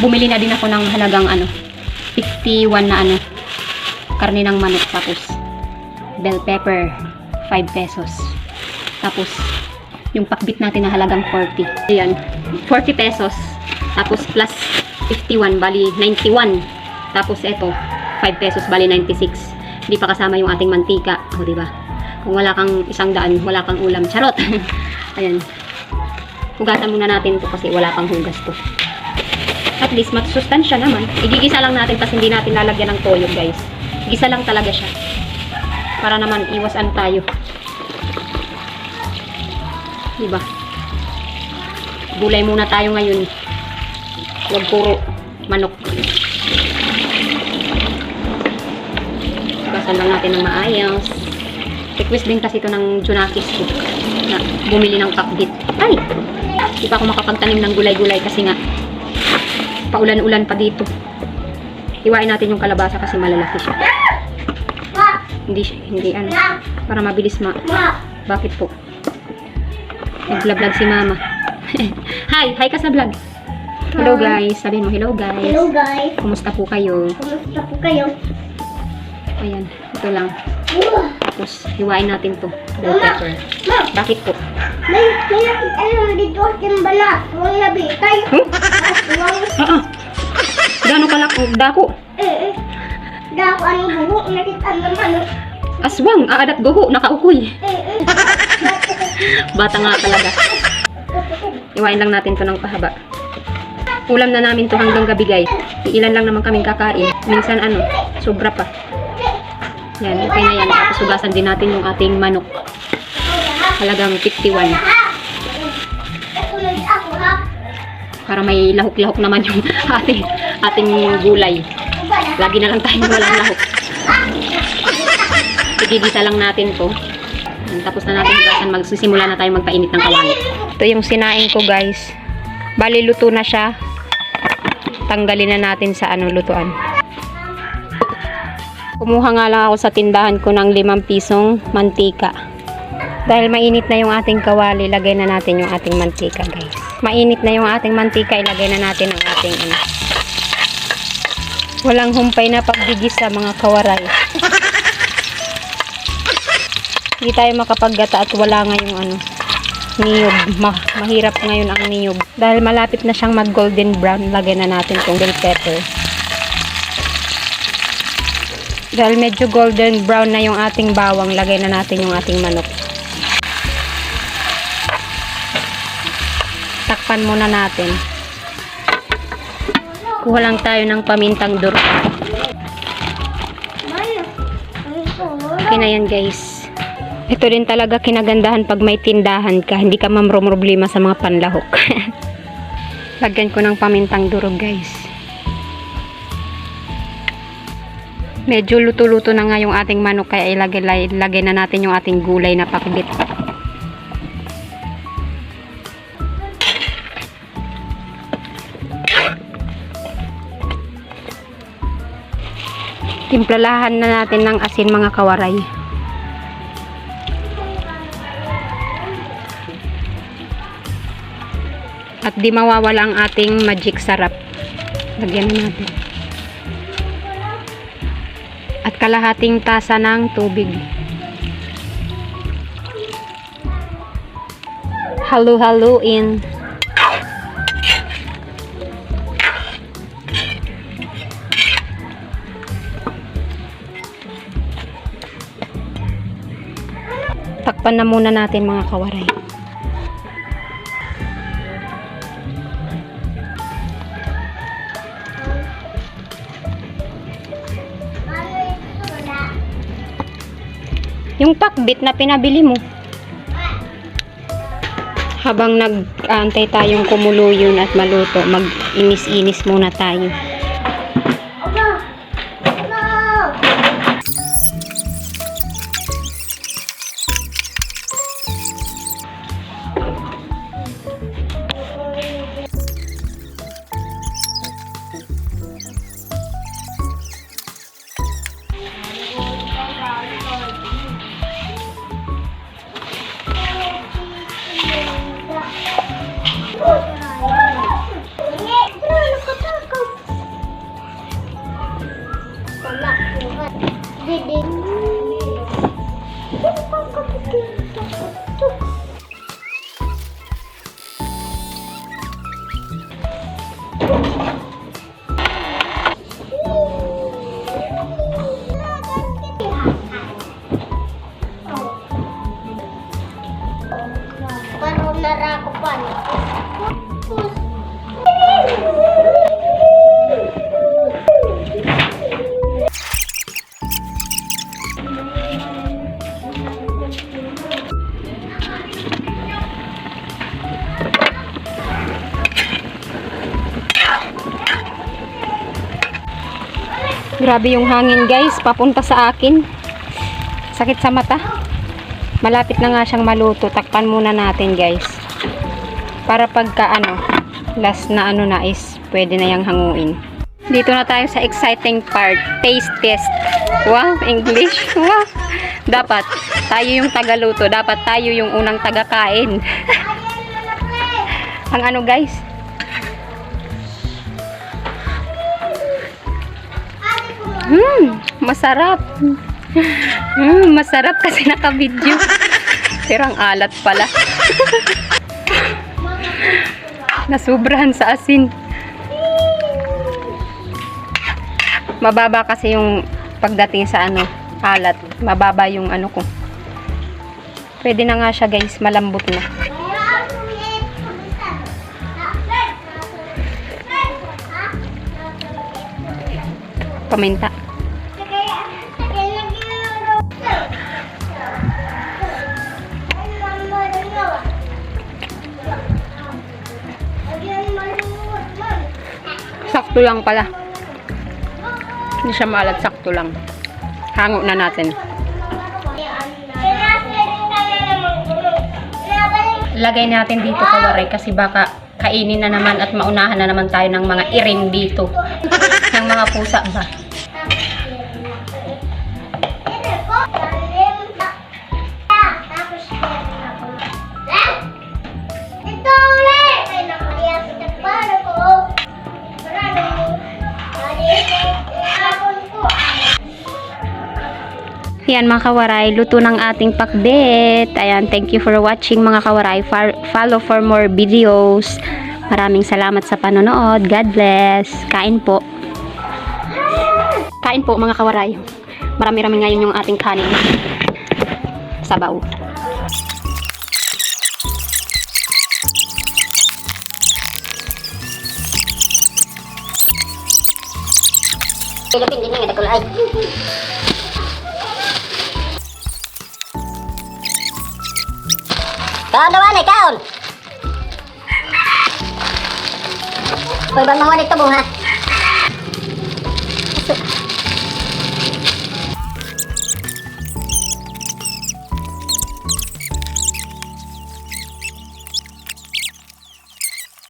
bumili na din ako ng halagang 51 na karne ng manok. Tapos bell pepper 5 pesos. Tapos yung pakbit natin na halagang 40. Ayan, 40 pesos. Tapos plus 51 bali 91. Tapos ito 5 pesos bali 96. Hindi pa kasama yung ating mantika. O diba? Kung wala kang 100, wala kang ulam. Charot. Ayan. Hugasan muna natin to kasi wala pang hugas to. At least masustansya naman. Igigisa lang natin kasi hindi natin lalagyan ng toyo, guys. Gisa lang talaga siya. Para naman iwasan tayo. Diba? Gulay muna tayo ngayon. Huwag puro manok. Hugasan lang natin ng maayos. Request din kasi ito ng Junakis ko na bumili ng pakbit. Ay! Di pa ako makapagtanim ng gulay-gulay kasi nga paulan-ulan pa dito. Iwain natin yung kalabasa kasi malalaki siya. Hindi para mabilis Bakit po? Nag-vlog si mama. Hi ka sa vlog. Hello guys. Sabihin mo hello guys. Hello guys. Kumusta po kayo? Kumusta po kayo? Ayan, ito lang. Tapos, hiwain natin to. Bell pepper. Bakit po? May dito yung balat. Huwag labi. Tayo. Gano'n kalaki? Dako? Dako ang buho. Nakita naman. Aswang, aadat guho, nakaukoy. Bata nga talaga. Iwain lang natin to ng pahaba. Ulam na namin to hanggang gabi guys. Ilan lang naman kaming kakain. Minsan sobra pa. Yan, okay na yan. Tapos hugasan din natin yung ating manok. Halagang 51. Para may lahok-lahok naman yung ating gulay. Lagi na lang tayong walang lahok. Igigisa lang natin to. Tapos na natin hugasan, magsisimula na tayo magpainit ng kawali. Ito yung sinaing ko guys. Bali luto na siya. Tanggalin na natin sa lutuan. Kumuha nga lang ako sa tindahan ko ng 5 pisong mantika. Dahil mainit na yung ating kawali, lagay na natin yung ating mantika guys. Mainit na yung ating mantika, ilagay na natin ang ating Walang humpay na paggigisa mga kawaray. Hindi tayo makapaggata at wala nga yung niyog. Mahirap ngayon ang niyog. Dahil malapit na siyang mag golden brown, lagay na natin itong bell pepper. Dahil medyo golden brown na yung ating bawang, lagay na natin yung ating manok. Takpan muna natin. Kuha lang tayo ng pamintang durog. Okay na yan guys. Ito din talaga kinagandahan pag may tindahan ka. Hindi ka mamroblema sa mga panlahok. Lagyan ko ng pamintang durog guys. Medyo luto-luto na nga yung ating manok kaya ilagay na natin yung ating gulay na pakbit. Timplalahan na natin ng asin mga kawaray. At di mawawala ang ating magic sarap. Lagyan na natin. At kalahating tasa ng tubig. Halo-haloin. Takpan na muna natin mga kawaray. Yung pakbit na pinabili mo. Habang nag-aantay tayong kumulo yun at maluto, mag-inis-inis muna tayo. Dara ko pa. Grabe yung hangin guys, papunta sa akin. Sakit sa mata. Malapit na nga siyang maluto. Takpan muna natin guys. Para pagka last na na is pwede na yang hanguin. Dito na tayo sa exciting part. Taste test. Wow, English. Wow. Dapat tayo yung tagaluto. Dapat tayo yung unang tagakain. Ang guys. Masarap. Masarap kasi naka-video. Pero ang alat pala. Nasubrahan sa asin. Mababa kasi yung pagdating sa alat. Mababa yung ko. Pwede na nga siya guys, malambot na. Paminta. Sakto lang pala. Hindi siya maalat, sakto lang. Hango na natin. Lagay natin dito kawaray kasi baka kainin na naman at maunahan na naman tayo ng mga iring dito. Ng mga pusa ba? Yan mga kawaray, luto ng ating pakbet. Ayan, thank you for watching mga kawaray. Follow for more videos. Maraming salamat sa panonood. God bless. Kain po. Kain po mga kawaray. Marami-rami ngayon yung ating kanin. Sabaw. Pilipin din nga dakulay. Kaon naman kaon. Pwede bang mangunik ito bunga?